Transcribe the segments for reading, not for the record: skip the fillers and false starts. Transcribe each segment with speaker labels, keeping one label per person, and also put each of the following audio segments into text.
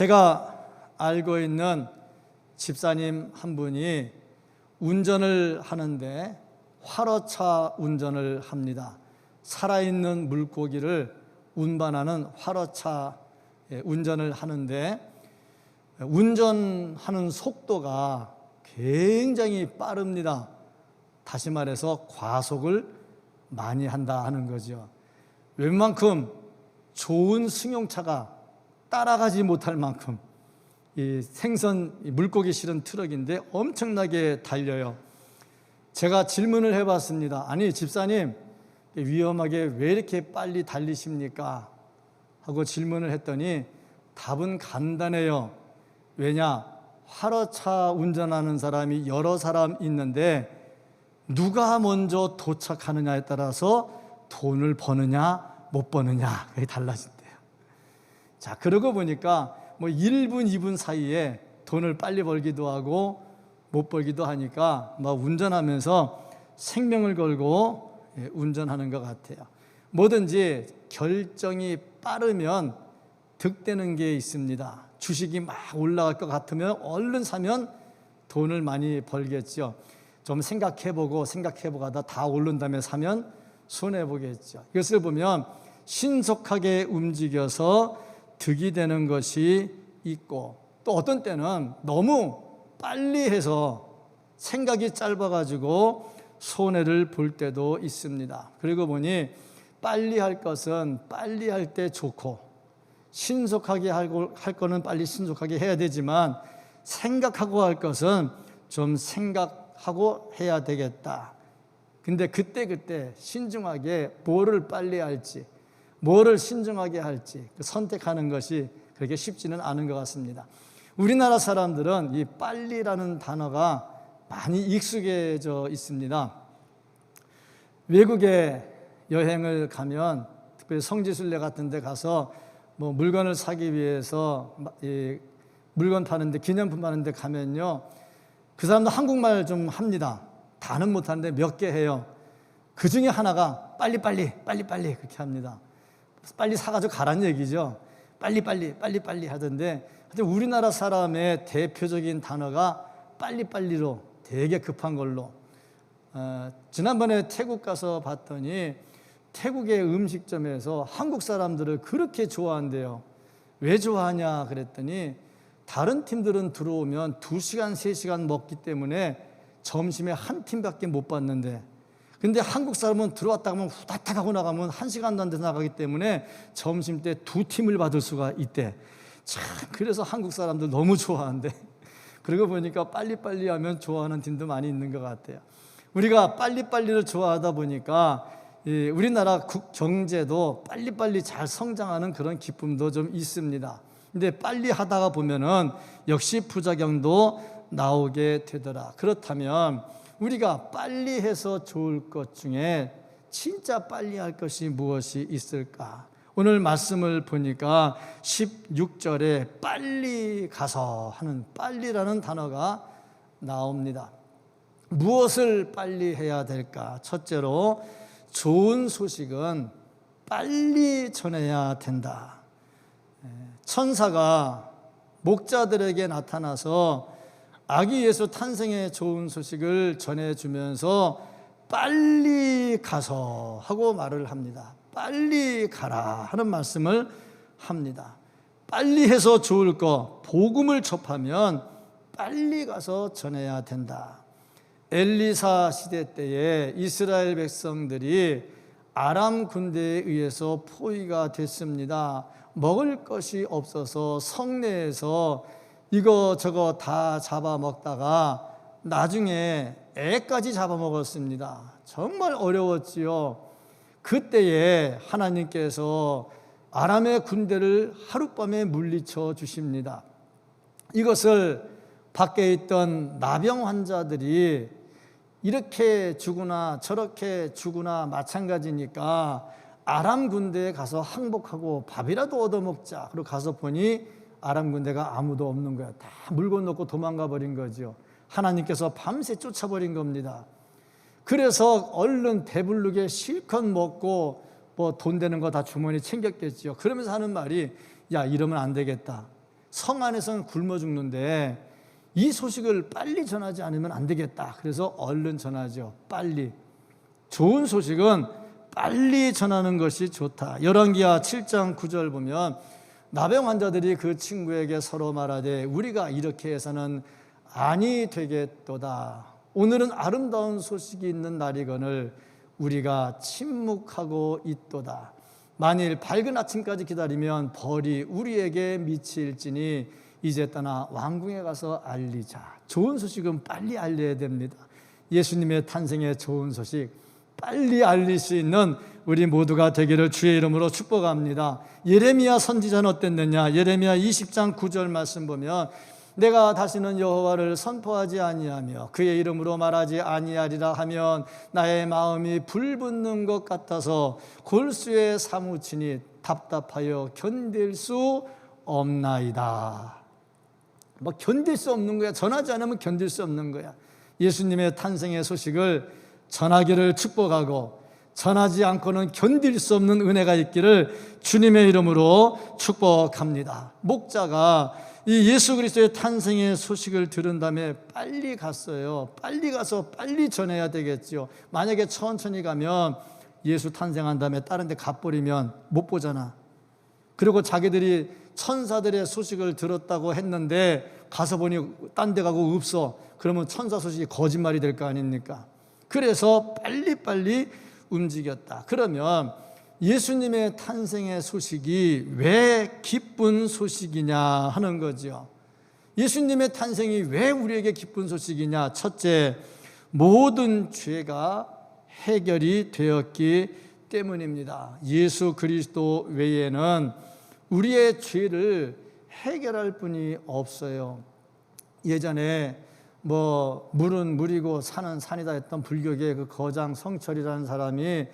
Speaker 1: 제가 알고 있는 집사님 한 분이 운전을 하는데 화로차 운전을 합니다. 살아있는 물고기를 운반하는 화로차 운전을 하는데 운전하는 속도가 굉장히 빠릅니다. 다시 말해서 과속을 많이 한다 하는 거죠. 웬만큼 좋은 승용차가 따라가지 못할 만큼 이 생선 물고기 실은 트럭인데 엄청나게 달려요. 제가 질문을 해봤습니다. 아니 집사님, 위험하게 왜 이렇게 빨리 달리십니까? 하고 질문을 했더니 답은 간단해요. 왜냐? 화로차 운전하는 사람이 여러 사람 있는데 누가 먼저 도착하느냐에 따라서 돈을 버느냐 못 버느냐 그게 달라진대요. 자, 그러고 보니까 뭐 1분, 2분 사이에 돈을 빨리 벌기도 하고 못 벌기도 하니까 막 운전하면서 생명을 걸고 운전하는 것 같아요. 뭐든지 결정이 빠르면 득되는 게 있습니다. 주식이 막 올라갈 것 같으면 얼른 사면 돈을 많이 벌겠죠. 좀 생각해보고 생각해보다가 다 오른 다음에 사면 손해보겠죠. 이것을 보면 신속하게 움직여서 득이 되는 것이 있고, 또 어떤 때는 너무 빨리 해서 생각이 짧아가지고 손해를 볼 때도 있습니다. 그리고 보니 빨리 할 것은 빨리 할 때 좋고, 신속하게 할 거는 빨리 신속하게 해야 되지만 생각하고 할 것은 좀 생각하고 해야 되겠다. 근데 그때 신중하게 뭐를 빨리 할지, 뭐를 신중하게 할지 선택하는 것이 그렇게 쉽지는 않은 것 같습니다. 우리나라 사람들은 이 빨리라는 단어가 많이 익숙해져 있습니다. 외국에 여행을 가면, 특별히 성지순례 같은 데 가서 뭐 물건을 사기 위해서 물건 파는데, 기념품 파는데 가면요, 그 사람도 한국말 좀 합니다. 다는 못하는데 몇 개 해요. 그 중에 하나가 빨리빨리 그렇게 합니다. 빨리 사가지고 가라는 얘기죠. 빨리 하던데, 우리나라 사람의 대표적인 단어가 빨리빨리로 되게 급한 걸로. 지난번에 태국 가서 봤더니 태국의 음식점에서 한국 사람들을 그렇게 좋아한대요. 왜 좋아하냐 그랬더니 다른 팀들은 들어오면 2시간, 3시간 먹기 때문에 점심에 한 팀밖에 못 받는데, 근데 한국 사람은 들어왔다 하면 후다닥 하고 나가면 1시간도 안 돼서 나가기 때문에 점심 때 2팀을 받을 수가 있대. 참, 그래서 한국 사람들 너무 좋아한대. 그러고 보니까 빨리빨리 하면 좋아하는 팀도 많이 있는 것 같아요. 우리가 빨리빨리를 좋아하다 보니까 우리나라 경제도 빨리빨리 잘 성장하는 그런 기쁨도 좀 있습니다. 근데 빨리 하다가 보면은 역시 부작용도 나오게 되더라. 그렇다면 우리가 빨리 해서 좋을 것 중에 진짜 빨리 할 것이 무엇이 있을까? 오늘 말씀을 보니까 16절에 빨리 가서 하는 빨리라는 단어가 나옵니다. 무엇을 빨리 해야 될까? 첫째로 좋은 소식은 빨리 전해야 된다. 천사가 목자들에게 나타나서 아기 예수 탄생의 좋은 소식을 전해주면서 빨리 가서 하고 말을 합니다. 빨리 가라 하는 말씀을 합니다. 빨리 해서 좋을 거, 복음을 접하면 빨리 가서 전해야 된다. 엘리사 시대 때에 이스라엘 백성들이 아람 군대에 의해서 포위가 됐습니다. 먹을 것이 없어서 성내에서 이거 다 잡아먹다가 나중에 애까지 잡아먹었습니다. 정말 어려웠지요. 그때에 하나님께서 아람의 군대를 하룻밤에 물리쳐 주십니다. 이것을 밖에 있던 나병 환자들이 이렇게 죽으나 저렇게 죽으나 마찬가지니까 아람 군대에 가서 항복하고 밥이라도 얻어먹자. 그리고 가서 보니 아람 군대가 아무도 없는 거야. 다 물건 놓고 도망가 버린 거죠. 하나님께서 밤새 쫓아버린 겁니다. 그래서 얼른 배부르게 실컷 먹고 뭐 돈 되는 거 다 주머니 챙겼겠죠. 그러면서 하는 말이, 야, 이러면 안 되겠다. 성 안에서는 굶어 죽는데 이 소식을 빨리 전하지 않으면 안 되겠다. 그래서 얼른 전하죠. 빨리. 좋은 소식은 빨리 전하는 것이 좋다. 열왕기하 7장 9절 보면 나병 환자들이 그 친구에게 서로 말하되 우리가 이렇게 해서는 아니 되겠도다. 오늘은 아름다운 소식이 있는 날이거늘 우리가 침묵하고 있도다. 만일 밝은 아침까지 기다리면 벌이 우리에게 미칠지니 이제 떠나 왕궁에 가서 알리자. 좋은 소식은 빨리 알려야 됩니다. 예수님의 탄생의 좋은 소식 빨리 알릴 수 있는 우리 모두가 되기를 주의 이름으로 축복합니다. 예레미야 선지자는 어땠느냐? 예레미야 20장 9절 말씀 보면 내가 다시는 여호와를 선포하지 아니하며 그의 이름으로 말하지 아니하리라 하면 나의 마음이 불붙는 것 같아서 골수에 사무치니 답답하여 견딜 수 없나이다. 뭐 견딜 수 없는 거야. 전하지 않으면 견딜 수 없는 거야. 예수님의 탄생의 소식을 전하기를 축복하고 전하지 않고는 견딜 수 없는 은혜가 있기를 주님의 이름으로 축복합니다. 목자가 이 예수 그리스도의 탄생의 소식을 들은 다음에 빨리 갔어요. 빨리 가서 빨리 전해야 되겠죠. 만약에 천천히 가면 예수 탄생한 다음에 다른 데 가버리면 못 보잖아. 그리고 자기들이 천사들의 소식을 들었다고 했는데 가서 보니 딴 데 가고 없어. 그러면 천사 소식이 거짓말이 될 거 아닙니까? 그래서 빨리빨리 움직였다. 그러면 예수님의 탄생의 소식이 왜 기쁜 소식이냐 하는 거죠. 예수님의 탄생이 왜 우리에게 기쁜 소식이냐? 첫째, 모든 죄가 해결이 되었기 때문입니다. 예수 그리스도 외에는 우리의 죄를 해결할 분이 없어요. 예전에 물은 물이고 산은 산이다 했던 불교계의 그 거장 성철이라는 사람이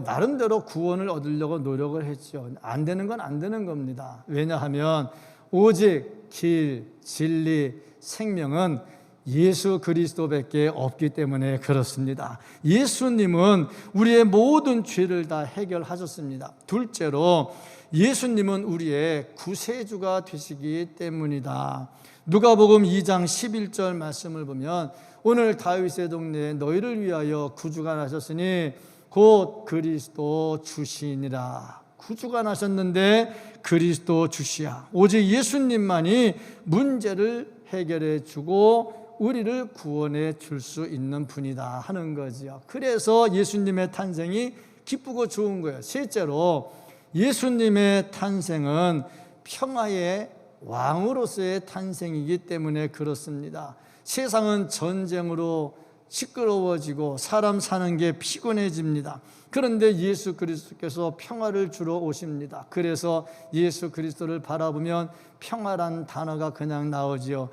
Speaker 1: 나름대로 구원을 얻으려고 노력을 했죠. 안 되는 건 안 되는 겁니다. 왜냐하면 오직 길, 진리, 생명은 예수 그리스도밖에 없기 때문에 그렇습니다. 예수님은 우리의 모든 죄를 다 해결하셨습니다. 둘째로 예수님은 우리의 구세주가 되시기 때문이다. 누가복음 2장 11절 말씀을 보면 오늘 다윗의 동네에 너희를 위하여 구주가 나셨으니 곧 그리스도 주시니라. 구주가 나셨는데 그리스도 주시야. 오직 예수님만이 문제를 해결해 주고 우리를 구원해 줄 수 있는 분이다 하는 거죠. 그래서 예수님의 탄생이 기쁘고 좋은 거예요. 셋째로 예수님의 탄생은 평화의 왕으로서의 탄생이기 때문에 그렇습니다. 세상은 전쟁으로 시끄러워지고 사람 사는 게 피곤해집니다. 그런데 예수 그리스도께서 평화를 주러 오십니다. 그래서 예수 그리스도를 바라보면 평화란 단어가 그냥 나오지요.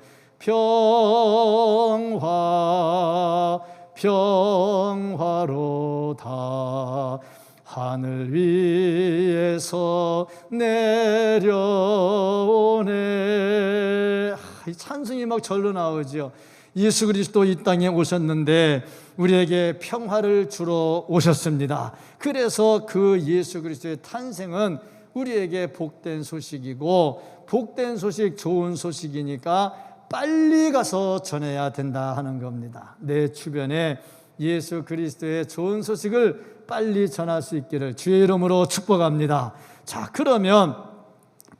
Speaker 1: 평화 평화로다 하늘 위에서 내려오네. 이 찬송이 막 절로 나오죠. 예수 그리스도 이 땅에 오셨는데 우리에게 평화를 주러 오셨습니다. 그래서 그 예수 그리스도의 탄생은 우리에게 복된 소식이고 복된 소식, 좋은 소식이니까 빨리 가서 전해야 된다 하는 겁니다. 내 주변에 예수 그리스도의 좋은 소식을 빨리 전할 수 있기를 주의 이름으로 축복합니다. 자, 그러면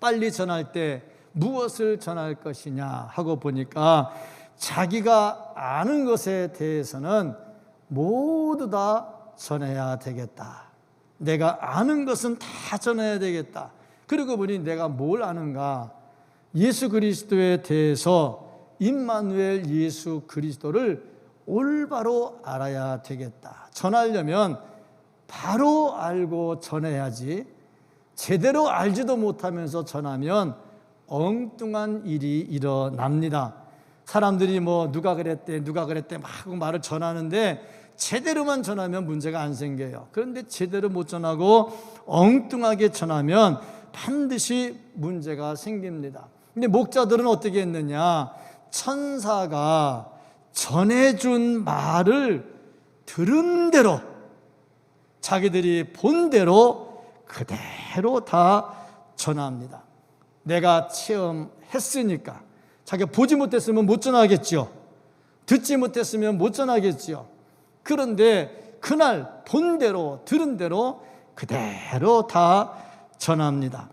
Speaker 1: 빨리 전할 때 무엇을 전할 것이냐 하고 보니까 자기가 아는 것에 대해서는 모두 다 전해야 되겠다. 내가 아는 것은 다 전해야 되겠다. 그러고 보니 내가 뭘 아는가? 예수 그리스도에 대해서 임마누엘 예수 그리스도를 올바로 알아야 되겠다. 전하려면 바로 알고 전해야지 제대로 알지도 못하면서 전하면 엉뚱한 일이 일어납니다. 사람들이 누가 그랬대 막 말을 전하는데 제대로만 전하면 문제가 안 생겨요. 그런데 제대로 못 전하고 엉뚱하게 전하면 반드시 문제가 생깁니다. 근데 목자들은 어떻게 했느냐? 천사가 전해준 말을 들은 대로 자기들이 본 대로 그대로 다 전합니다. 내가 체험해 했으니까. 자기가 보지 못했으면 못 전하겠죠. 듣지 못했으면 못 전하겠죠. 그런데 그날 본 대로 들은 대로 그대로 다 전합니다.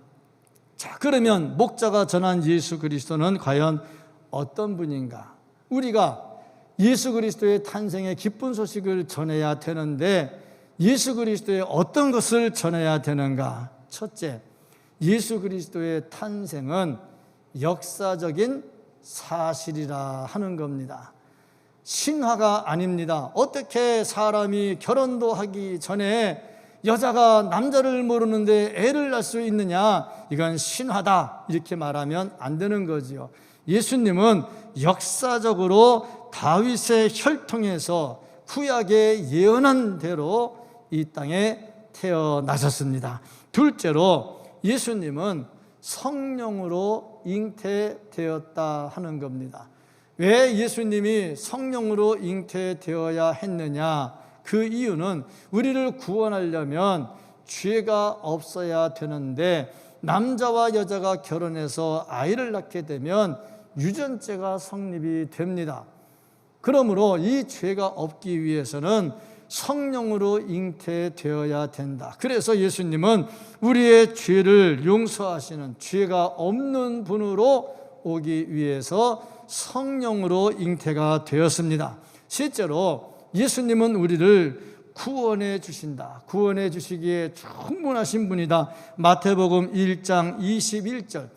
Speaker 1: 자, 그러면 목자가 전한 예수 그리스도는 과연 어떤 분인가? 우리가 예수 그리스도의 탄생의 기쁜 소식을 전해야 되는데 예수 그리스도의 어떤 것을 전해야 되는가? 첫째, 예수 그리스도의 탄생은 역사적인 사실이라 하는 겁니다. 신화가 아닙니다. 어떻게 사람이 결혼도 하기 전에 여자가 남자를 모르는데 애를 낳을 수 있느냐? 이건 신화다. 이렇게 말하면 안 되는 거지요. 예수님은 역사적으로 다윗의 혈통에서 구약에 예언한 대로 이 땅에 태어나셨습니다. 둘째로 예수님은 성령으로 잉태되었다 하는 겁니다. 왜 예수님이 성령으로 잉태되어야 했느냐? 그 이유는 우리를 구원하려면 죄가 없어야 되는데 남자와 여자가 결혼해서 아이를 낳게 되면 유전죄가 성립이 됩니다. 그러므로 이 죄가 없기 위해서는 성령으로 잉태되어야 된다. 그래서 예수님은 우리의 죄를 용서하시는 죄가 없는 분으로 오기 위해서 성령으로 잉태가 되었습니다. 실제로 예수님은 우리를 구원해 주신다. 구원해 주시기에 충분하신 분이다. 마태복음 1장 21절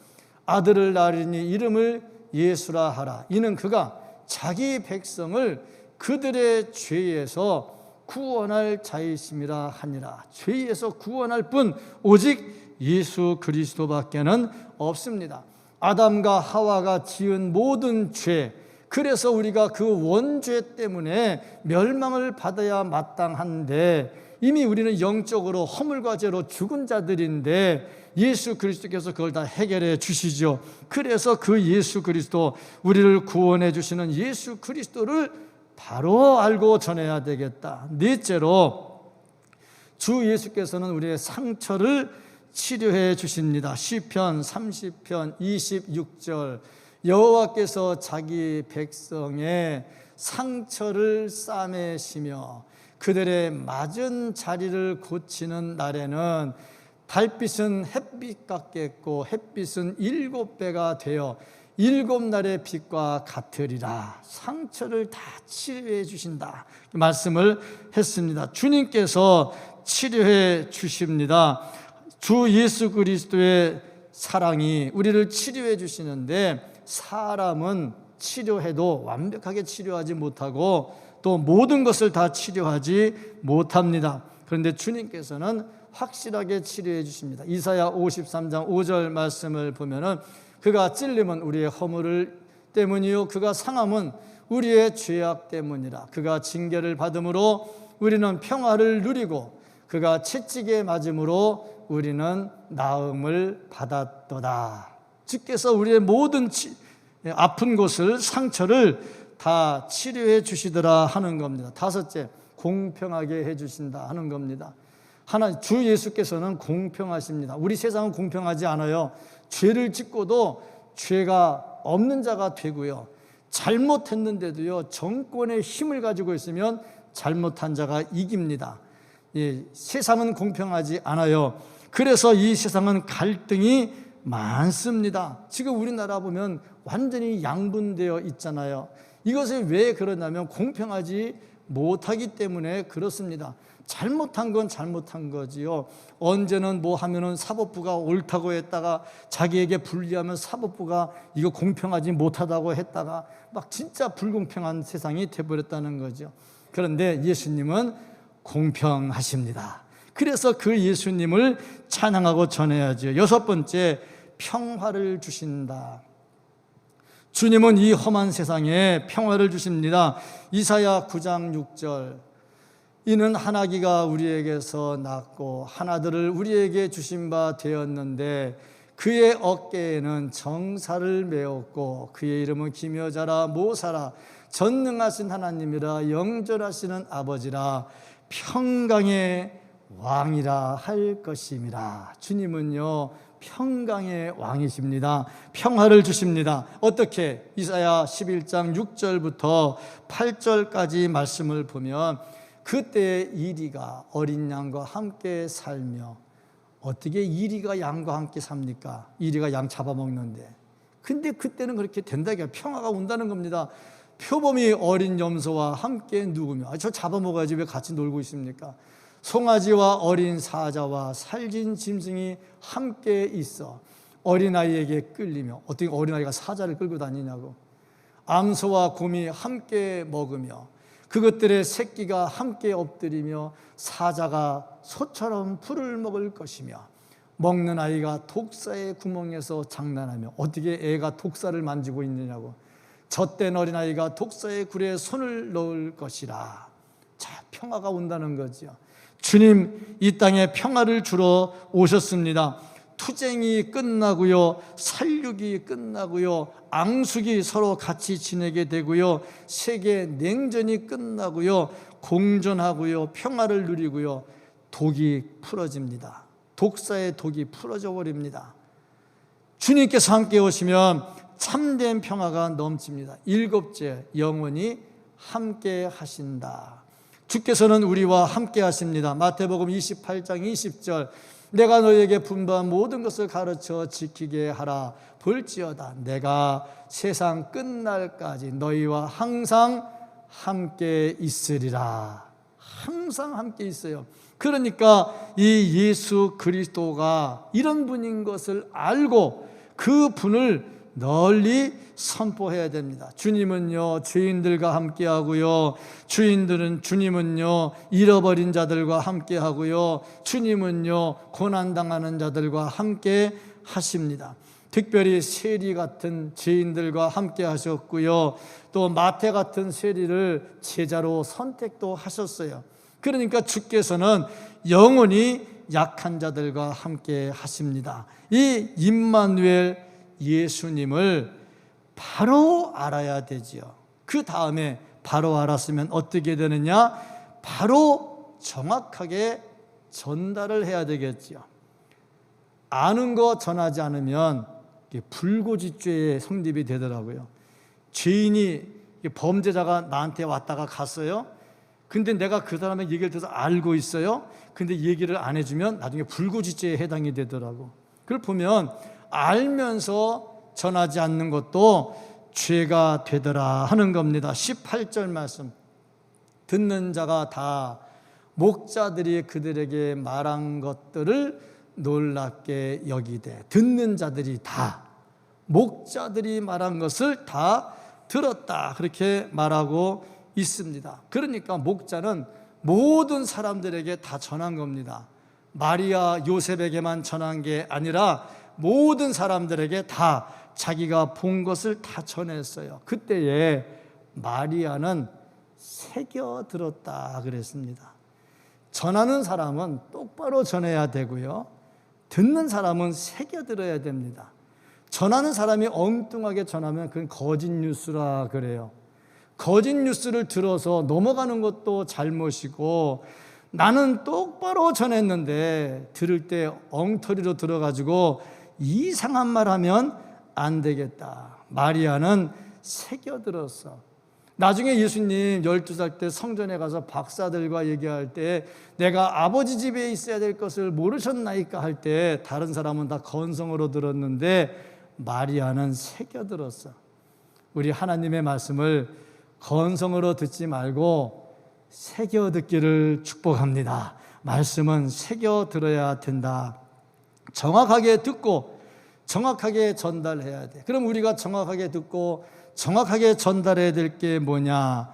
Speaker 1: 아들을 낳으리니 이름을 예수라 하라. 이는 그가 자기 백성을 그들의 죄에서 구원할 자이심이라 하니라. 죄에서 구원할 분 오직 예수 그리스도밖에는 없습니다. 아담과 하와가 지은 모든 죄, 그래서 우리가 그 원죄 때문에 멸망을 받아야 마땅한데 이미 우리는 영적으로 허물과 죄로 죽은 자들인데 예수 그리스도께서 그걸 다 해결해 주시죠. 그래서 그 예수 그리스도, 우리를 구원해 주시는 예수 그리스도를 바로 알고 전해야 되겠다. 넷째로 주 예수께서는 우리의 상처를 치료해 주십니다. 시편 30편 26절 여호와께서 자기 백성의 상처를 싸매시며 그들의 맞은 자리를 고치는 날에는 달빛은 햇빛 같겠고 햇빛은 7배가 되어 7날의 빛과 같으리라. 상처를 다 치료해 주신다 말씀을 했습니다. 주님께서 치료해 주십니다. 주 예수 그리스도의 사랑이 우리를 치료해 주시는데 사람은 치료해도 완벽하게 치료하지 못하고 또 모든 것을 다 치료하지 못합니다. 그런데 주님께서는 확실하게 치료해 주십니다. 이사야 53장 5절 말씀을 보면은 그가 찔림은 우리의 허물 때문이요 그가 상함은 우리의 죄악 때문이라. 그가 징계를 받음으로 우리는 평화를 누리고 그가 채찍에 맞음으로 우리는 나음을 받았도다. 주께서 우리의 모든 아픈 곳을, 상처를 다 치료해 주시더라 하는 겁니다. 다섯째, 공평하게 해 주신다 하는 겁니다. 주 예수께서는 공평하십니다. 우리 세상은 공평하지 않아요. 죄를 짓고도 죄가 없는 자가 되고요, 잘못했는데도요 정권의 힘을 가지고 있으면 잘못한 자가 이깁니다. 세상은 공평하지 않아요. 그래서 이 세상은 갈등이 많습니다. 지금 우리나라 보면 완전히 양분되어 있잖아요. 이것이 왜 그러냐면 공평하지 못하기 때문에 그렇습니다. 잘못한 건 잘못한 거지요. 언제는 뭐 하면은 사법부가 옳다고 했다가 자기에게 불리하면 사법부가 이거 공평하지 못하다고 했다가 막 진짜 불공평한 세상이 돼버렸다는 거죠. 그런데 예수님은 공평하십니다. 그래서 그 예수님을 찬양하고 전해야죠. 여섯 번째, 평화를 주신다. 주님은 이 험한 세상에 평화를 주십니다. 이사야 9장 6절 이는 한 아기가 우리에게서 낳고 한 아들을 우리에게 주신 바 되었는데 그의 어깨에는 정사를 메었고 그의 이름은 기묘자라 모사라 전능하신 하나님이라 영절하시는 아버지라 평강의 왕이라 할 것임이라. 주님은요 평강의 왕이십니다. 평화를 주십니다. 어떻게? 이사야 11장 6절부터 8절까지 말씀을 보면 그때 이리가 어린 양과 함께 살며, 어떻게 이리가 양과 함께 삽니까? 이리가 양 잡아먹는데. 근데 그때는 그렇게 된다니까, 평화가 온다는 겁니다. 표범이 어린 염소와 함께 누우며, 저 잡아먹어야지 왜 같이 놀고 있습니까? 송아지와 어린 사자와 살진 짐승이 함께 있어 어린아이에게 끌리며, 어떻게 어린아이가 사자를 끌고 다니냐고. 암소와 곰이 함께 먹으며 그것들의 새끼가 함께 엎드리며 사자가 소처럼 풀을 먹을 것이며, 먹는 아이가 독사의 구멍에서 장난하며, 어떻게 애가 독사를 만지고 있느냐고. 젖된 어린아이가 독사의 굴에 손을 넣을 것이라. 자, 평화가 온다는 거죠. 주님 이 땅에 평화를 주러 오셨습니다. 투쟁이 끝나고요, 살육이 끝나고요, 앙숙이 서로 같이 지내게 되고요, 세계 냉전이 끝나고요, 공존하고요, 평화를 누리고요, 독이 풀어집니다. 독사의 독이 풀어져 버립니다. 주님께서 함께 오시면 참된 평화가 넘칩니다. 7째, 영원히 함께 하신다. 주께서는 우리와 함께 하십니다. 마태복음 28장 20절, 내가 너희에게 분부한 모든 것을 가르쳐 지키게 하라. 볼지어다 내가 세상 끝날까지 너희와 항상 함께 있으리라. 항상 함께 있어요. 그러니까 이 예수 그리스도가 이런 분인 것을 알고 그 분을 널리 선포해야 됩니다. 주님은요, 죄인들과 함께하고요, 주님은요, 잃어버린 자들과 함께하고요, 주님은요, 고난당하는 자들과 함께 하십니다. 특별히 세리 같은 죄인들과 함께 하셨고요, 또 마태 같은 세리를 제자로 선택도 하셨어요. 그러니까 주께서는 영원히 약한 자들과 함께 하십니다. 이 임마누엘 예수님을 바로 알아야 되지요. 그 다음에 바로 알았으면 어떻게 되느냐? 바로 정확하게 전달을 해야 되겠지요. 아는 거 전하지 않으면 불고지죄의 성립이 되더라고요. 죄인이, 범죄자가 나한테 왔다가 갔어요. 근데 내가 그 사람의 얘기를 들어서 알고 있어요. 근데 얘기를 안 해주면 나중에 불고지죄에 해당이 되더라고. 그걸 보면 알면서 전하지 않는 것도 죄가 되더라 하는 겁니다. 18절 말씀, 듣는 자가 다 목자들이 그들에게 말한 것들을 놀랍게 여기되, 듣는 자들이 다 목자들이 말한 것을 다 들었다, 그렇게 말하고 있습니다. 그러니까 목자는 모든 사람들에게 다 전한 겁니다. 마리아 요셉에게만 전한 게 아니라 모든 사람들에게 다 자기가 본 것을 다 전했어요. 그때에 마리아는 새겨 들었다 그랬습니다. 전하는 사람은 똑바로 전해야 되고요, 듣는 사람은 새겨 들어야 됩니다. 전하는 사람이 엉뚱하게 전하면 그건 거짓 뉴스라 그래요. 거짓 뉴스를 들어서 넘어가는 것도 잘못이고, 나는 똑바로 전했는데 들을 때 엉터리로 들어가지고 이상한 말 하면 안 되겠다. 마리아는 새겨들었어. 나중에 예수님 12살 때 성전에 가서 박사들과 얘기할 때 내가 아버지 집에 있어야 될 것을 모르셨나이까 할 때 다른 사람은 다 건성으로 들었는데 마리아는 새겨들었어. 우리 하나님의 말씀을 건성으로 듣지 말고 새겨 듣기를 축복합니다. 말씀은 새겨 들어야 된다. 정확하게 듣고 정확하게 전달해야 돼. 그럼 우리가 정확하게 듣고 정확하게 전달해야 될 게 뭐냐?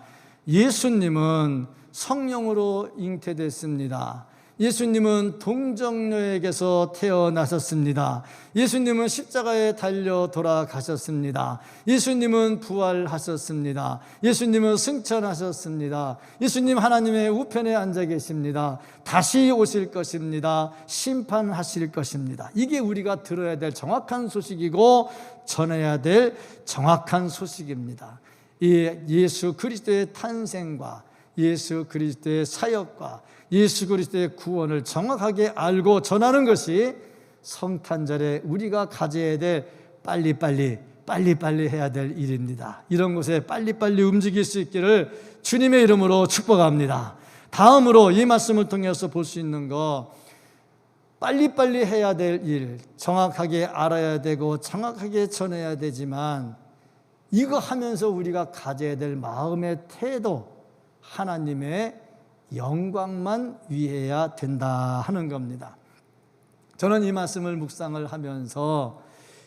Speaker 1: 예수님은 성령으로 잉태됐습니다. 예수님은 동정녀에게서 태어나셨습니다. 예수님은 십자가에 달려 돌아가셨습니다. 예수님은 부활하셨습니다. 예수님은 승천하셨습니다. 예수님 하나님의 우편에 앉아 계십니다. 다시 오실 것입니다. 심판하실 것입니다. 이게 우리가 들어야 될 정확한 소식이고 전해야 될 정확한 소식입니다. 이 예수 그리스도의 탄생과 예수 그리스도의 사역과 예수 그리스도의 구원을 정확하게 알고 전하는 것이 성탄절에 우리가 가져야 될 빨리빨리 해야 될 일입니다. 이런 곳에 빨리빨리 움직일 수 있기를 주님의 이름으로 축복합니다. 다음으로 이 말씀을 통해서 볼 수 있는 거, 빨리빨리 해야 될 일, 정확하게 알아야 되고 정확하게 전해야 되지만 이거 하면서 우리가 가져야 될 마음의 태도, 하나님의 영광만 위해야 된다 하는 겁니다. 저는 이 말씀을 묵상을 하면서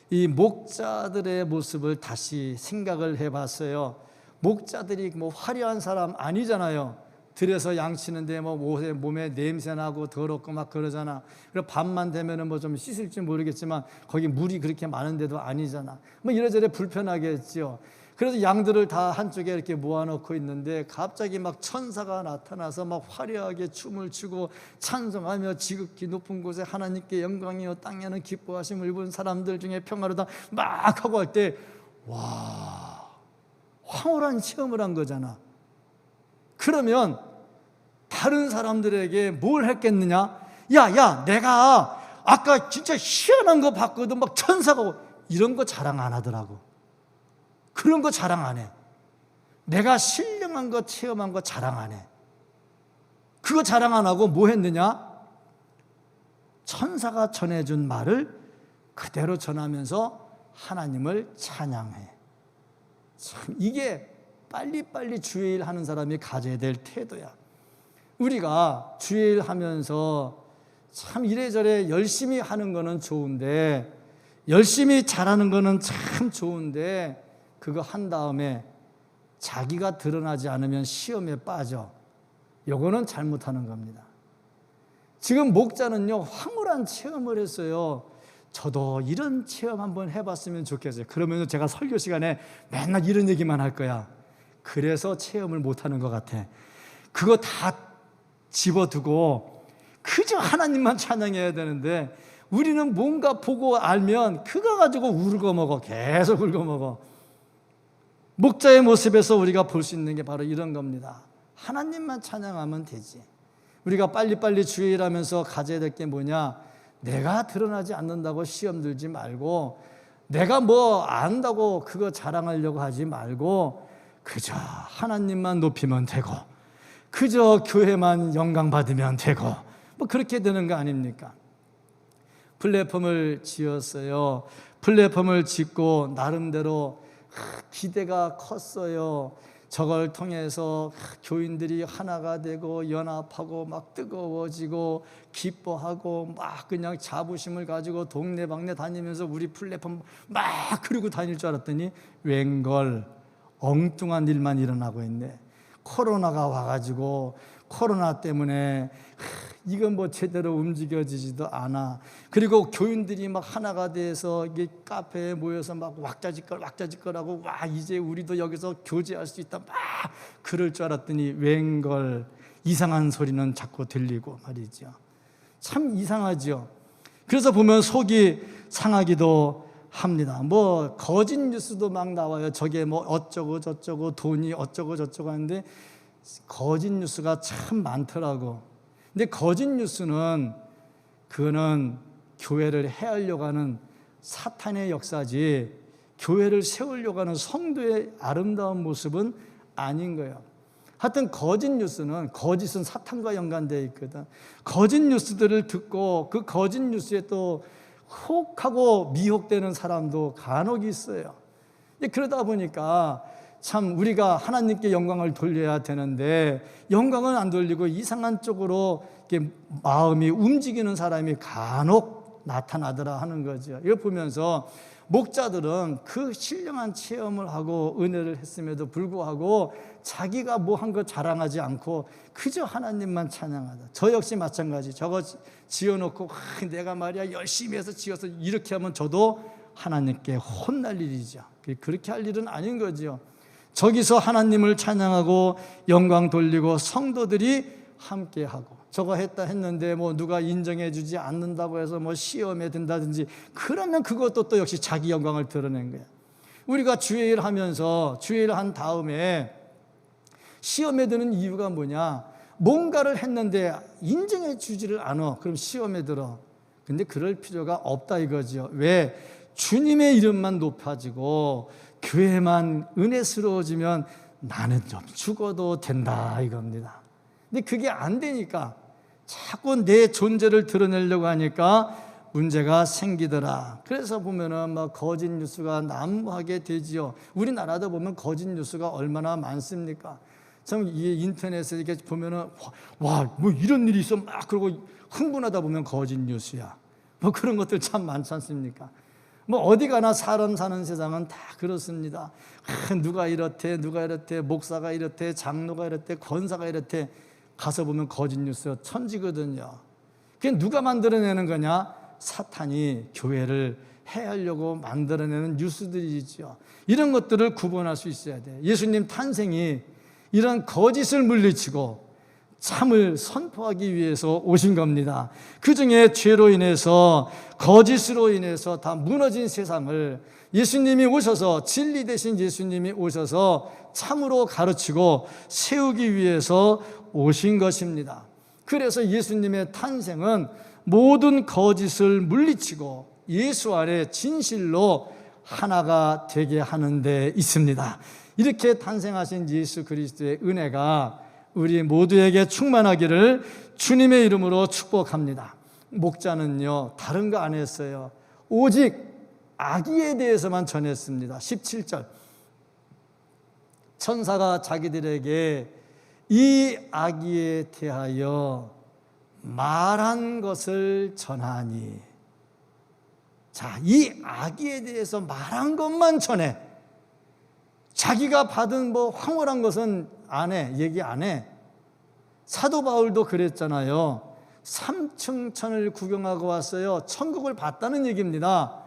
Speaker 1: 이 목자들의 모습을 다시 생각을 해봤어요. 목자들이 뭐 화려한 사람 아니잖아요. 들에서 양치는데 뭐 몸에 냄새 나고 더럽고 막 그러잖아. 그리고 밤만 되면은 뭐 좀 씻을지 모르겠지만 거기 물이 그렇게 많은데도 아니잖아. 뭐 이래저래 불편하겠지요. 그래서 양들을 다 한쪽에 이렇게 모아놓고 있는데 갑자기 막 천사가 나타나서 막 화려하게 춤을 추고 찬송하며 지극히 높은 곳에 하나님께 영광이요 땅에는 기뻐하심을 입은 사람들 중에 평화로다 막 하고 할 때, 와, 황홀한 체험을 한 거잖아. 그러면 다른 사람들에게 뭘 했겠느냐? 야, 내가 아까 진짜 희한한 거 봤거든. 막 천사가, 이런 거 자랑 안 하더라고. 그런 거 자랑 안 해. 내가 신령한 거 체험한 거 자랑 안 해. 그거 자랑 안 하고 뭐 했느냐? 천사가 전해준 말을 그대로 전하면서 하나님을 찬양해. 참, 이게 빨리빨리 주일 하는 사람이 가져야 될 태도야. 우리가 주일 하면서 참 이래저래 열심히 하는 거는 좋은데, 열심히 잘하는 거는 참 좋은데, 그거 한 다음에 자기가 드러나지 않으면 시험에 빠져. 요거는 잘못하는 겁니다. 지금 목자는요, 황홀한 체험을 했어요. 저도 이런 체험 한번 해봤으면 좋겠어요. 그러면 제가 설교 시간에 맨날 이런 얘기만 할 거야. 그래서 체험을 못하는 것 같아. 그거 다 집어두고 그저 하나님만 찬양해야 되는데 우리는 뭔가 보고 알면 그거 가지고 울거먹어. 계속 울거먹어. 목자의 모습에서 우리가 볼 수 있는 게 바로 이런 겁니다. 하나님만 찬양하면 되지. 우리가 빨리빨리 주일하면서 가져야 될 게 뭐냐? 내가 드러나지 않는다고 시험 들지 말고, 내가 뭐 안다고 그거 자랑하려고 하지 말고, 그저 하나님만 높이면 되고, 그저 교회만 영광 받으면 되고, 뭐 그렇게 되는 거 아닙니까? 플랫폼을 지었어요. 플랫폼을 짓고 나름대로 기대가 컸어요. 저걸 통해서 교인들이 하나가 되고 연합하고 막 뜨거워지고 기뻐하고 막 그냥 자부심을 가지고 동네방네 다니면서 우리 플랫폼 막 그러고 다닐 줄 알았더니 웬걸 엉뚱한 일만 일어나고 있네. 코로나가 와가지고 코로나 때문에 이건 뭐 제대로 움직여지지도 않아. 그리고 교인들이 막 하나가 돼서 이게 카페에 모여서 막 왁자지껄하고 와 이제 우리도 여기서 교제할 수 있다 막 그럴 줄 알았더니 웬걸 이상한 소리는 자꾸 들리고 말이죠. 참 이상하죠. 그래서 보면 속이 상하기도 합니다. 뭐 거짓 뉴스도 막 나와요. 저게 뭐 어쩌고 저쩌고 돈이 어쩌고 저쩌고 하는데 거짓 뉴스가 참 많더라고. 근데 거짓 뉴스는 그거는 교회를 해하려고 하는 사탄의 역사지 교회를 세우려고 하는 성도의 아름다운 모습은 아닌 거예요. 하여튼 거짓 뉴스는, 거짓은 사탄과 연관되어 있거든. 거짓 뉴스들을 듣고 그 거짓 뉴스에 또 혹하고 미혹되는 사람도 간혹 있어요. 그러다 보니까 참 우리가 하나님께 영광을 돌려야 되는데 영광은 안 돌리고 이상한 쪽으로 이렇게 마음이 움직이는 사람이 간혹 나타나더라 하는 거죠. 이걸 보면서 목자들은 그 신령한 체험을 하고 은혜를 했음에도 불구하고 자기가 뭐 한 거 자랑하지 않고 그저 하나님만 찬양하다. 저 역시 마찬가지. 저거 지어놓고 내가 말이야 열심히 해서 지어서 이렇게 하면 저도 하나님께 혼날 일이죠. 그렇게 할 일은 아닌 거죠. 저기서 하나님을 찬양하고 영광 돌리고 성도들이 함께하고 저거 했는데 뭐 누가 인정해 주지 않는다고 해서 뭐 시험에 든다든지 그러면 그것도 또 역시 자기 영광을 드러낸 거야. 우리가 주일 하면서 주일 한 다음에 시험에 드는 이유가 뭐냐? 뭔가를 했는데 인정해 주지를 않아. 그럼 시험에 들어. 근데 그럴 필요가 없다 이거죠. 왜? 주님의 이름만 높아지고 교회만 은혜스러워지면 나는 좀 죽어도 된다 이겁니다. 근데 그게 안 되니까 자꾸 내 존재를 드러내려고 하니까 문제가 생기더라. 그래서 보면은 막 거짓 뉴스가 난무하게 되지요. 우리나라도 보면 거짓 뉴스가 얼마나 많습니까? 참 이 인터넷에 이렇게 보면은 와, 뭐 이런 일이 있어 막 그러고 흥분하다 보면 거짓 뉴스야. 뭐 그런 것들 참 많지 않습니까? 뭐 어디 가나 사람 사는 세상은 다 그렇습니다. 누가 이렇대, 누가 이렇대, 목사가 이렇대, 장로가 이렇대, 권사가 이렇대. 가서 보면 거짓 뉴스 천지거든요. 그게 누가 만들어내는 거냐? 사탄이 교회를 해하려고 만들어내는 뉴스들이죠. 이런 것들을 구분할 수 있어야 돼요. 예수님 탄생이 이런 거짓을 물리치고 참을 선포하기 위해서 오신 겁니다. 그 중에 죄로 인해서, 거짓으로 인해서 다 무너진 세상을 예수님이 오셔서, 진리 대신 예수님이 오셔서 참으로 가르치고 세우기 위해서 오신 것입니다. 그래서 예수님의 탄생은 모든 거짓을 물리치고 예수 안에 진실로 하나가 되게 하는 데 있습니다. 이렇게 탄생하신 예수 그리스도의 은혜가 우리 모두에게 충만하기를 주님의 이름으로 축복합니다. 목자는요, 다른 거 안 했어요. 오직 아기에 대해서만 전했습니다. 17절. 천사가 자기들에게 이 아기에 대하여 말한 것을 전하니. 자, 이 아기에 대해서 말한 것만 전해. 자기가 받은 뭐 황홀한 것은 안 해, 얘기 안 해. 사도 바울도 그랬잖아요. 3층 천을 구경하고 왔어요. 천국을 봤다는 얘기입니다.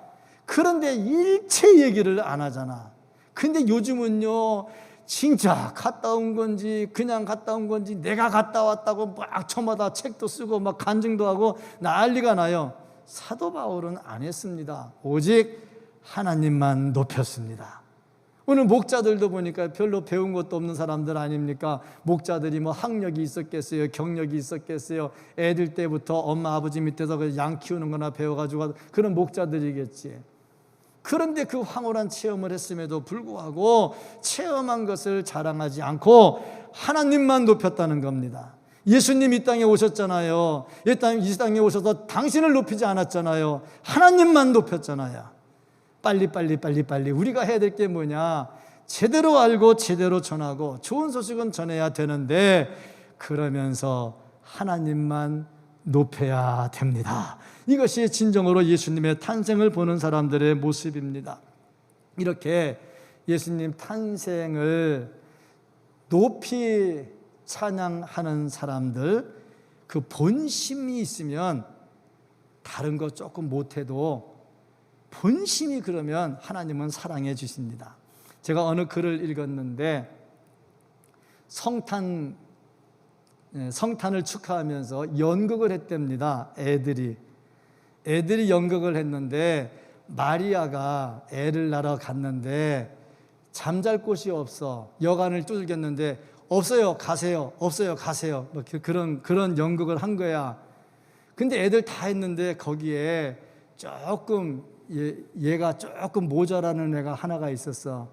Speaker 1: 그런데 일체 얘기를 안 하잖아. 근데 요즘은요, 진짜 갔다 온 건지 그냥 갔다 온 건지 내가 갔다 왔다고 막 저마다 책도 쓰고 막 간증도 하고 난리가 나요. 사도 바울은 안 했습니다. 오직 하나님만 높였습니다. 오늘 목자들도 보니까 별로 배운 것도 없는 사람들 아닙니까? 목자들이 뭐 학력이 있었겠어요? 경력이 있었겠어요? 애들 때부터 엄마 아버지 밑에서 양 키우는 거나 배워가지고 그런 목자들이겠지. 그런데 그 황홀한 체험을 했음에도 불구하고 체험한 것을 자랑하지 않고 하나님만 높였다는 겁니다. 예수님 이 땅에 오셨잖아요. 이 땅에 오셔서 당신을 높이지 않았잖아요. 하나님만 높였잖아요. 빨리 우리가 해야 될 게 뭐냐? 제대로 알고 제대로 전하고 좋은 소식은 전해야 되는데 그러면서 하나님만 높여야 됩니다. 이것이 진정으로 예수님의 탄생을 보는 사람들의 모습입니다. 이렇게 예수님 탄생을 높이 찬양하는 사람들, 그 본심이 있으면 다른 거 조금 못해도 본심이 그러면 하나님은 사랑해 주십니다. 제가 어느 글을 읽었는데 성탄을 축하하면서 연극을 했답니다. 애들이 연극을 했는데 마리아가 애를 낳으러 갔는데 잠잘 곳이 없어. 여관을 두들겼는데 없어요, 가세요. 없어요, 가세요. 뭐 그런 연극을 한 거야. 근데 애들 다 했는데 거기에 조금 얘가 조금 모자라는 애가 하나가 있었어.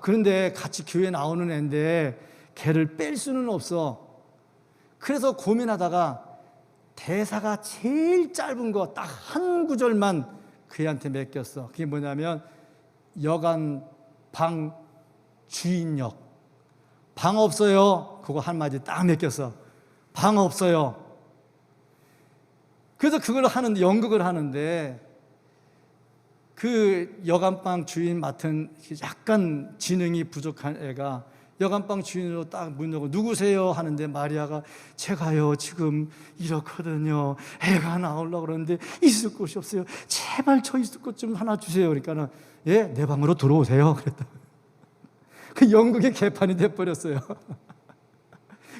Speaker 1: 그런데 같이 교회 나오는 애인데 걔를 뺄 수는 없어. 그래서 고민하다가 대사가 제일 짧은 거 딱 한 구절만 그애한테 맡겼어. 그게 뭐냐면 여관 방 주인역. 방 없어요. 그거 한마디 딱 맡겼어. 방 없어요. 그래서 그걸 하는데, 연극을 하는데 그 여관방 주인 맡은 약간 지능이 부족한 애가 여관방 주인으로 딱 문 열고 누구세요? 하는데 마리아가 제가요 지금 이렇거든요. 애가 나오려고 그러는데 있을 곳이 없어요. 제발 저 있을 곳 좀 하나 주세요. 그러니까는 예, 내 방으로 들어오세요. 그랬다. 그 연극의 개판이 돼버렸어요.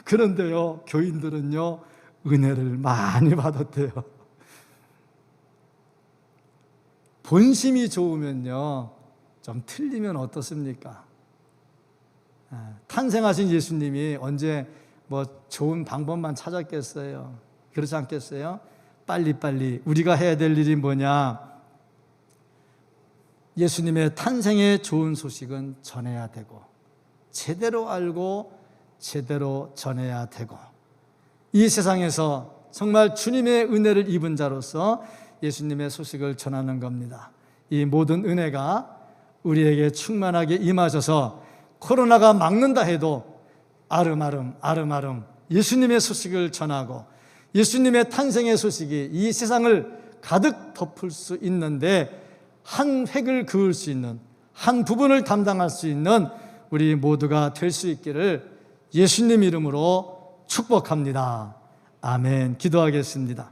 Speaker 1: 그런데요, 교인들은요 은혜를 많이 받았대요. 본심이 좋으면요 좀 틀리면 어떻습니까? 탄생하신 예수님이 언제 뭐 좋은 방법만 찾았겠어요? 그렇지 않겠어요? 빨리빨리 우리가 해야 될 일이 뭐냐? 예수님의 탄생의 좋은 소식은 전해야 되고, 제대로 알고 제대로 전해야 되고, 이 세상에서 정말 주님의 은혜를 입은 자로서 예수님의 소식을 전하는 겁니다. 이 모든 은혜가 우리에게 충만하게 임하셔서 코로나가 막는다 해도 아름아름 예수님의 소식을 전하고 예수님의 탄생의 소식이 이 세상을 가득 덮을 수 있는데, 한 획을 그을 수 있는, 한 부분을 담당할 수 있는 우리 모두가 될 수 있기를 예수님 이름으로 축복합니다. 아멘. 기도하겠습니다.